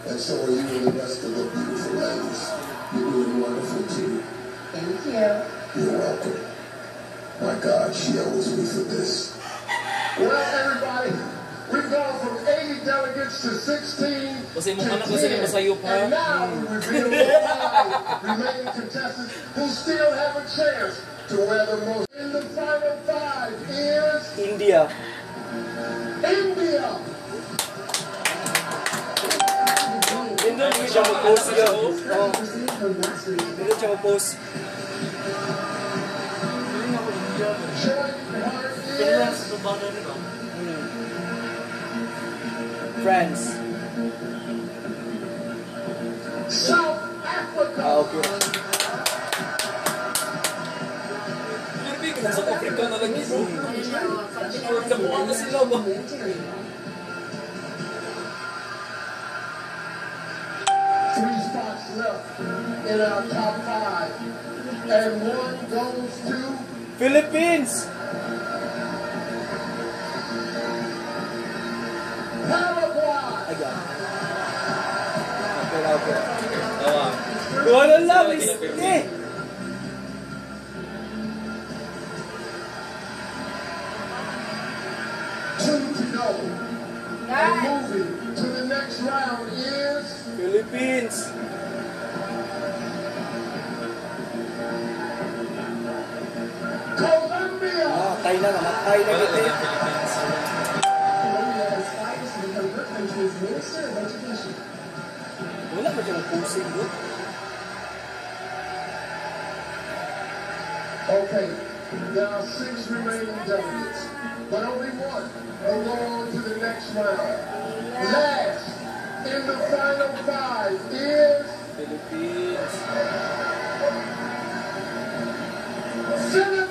And so are you and the rest of the beautiful ladies. You're doing wonderful too. Thank you. You're welcome. My God, she owes me for this. Well, everybody, we've gone from 80 delegates to 16 to 10. And now we reveal the 5 remaining contestants who still have a chance to wear the most. In the final 5 is... India. India! Indonesia mag-post siya. Indonesia mag-post. France. South Africa. Okay. Sa Africa na lang ito. Kamuha na sila ba? 3 spots left in our top 5. And 1 goes to... Philippines! Paraguay! I got it. Okay. Wala lang, eh! And moving to the next round is Philippines. Colombia. Namatay na kita. Colombia aspires to become her country's Minister of Education. Wala ba siyang pusing doon? Okay, there are 6 remaining delegates, but only 1 will go on to the next round. Last in the final 5 is Philippines. Philippines.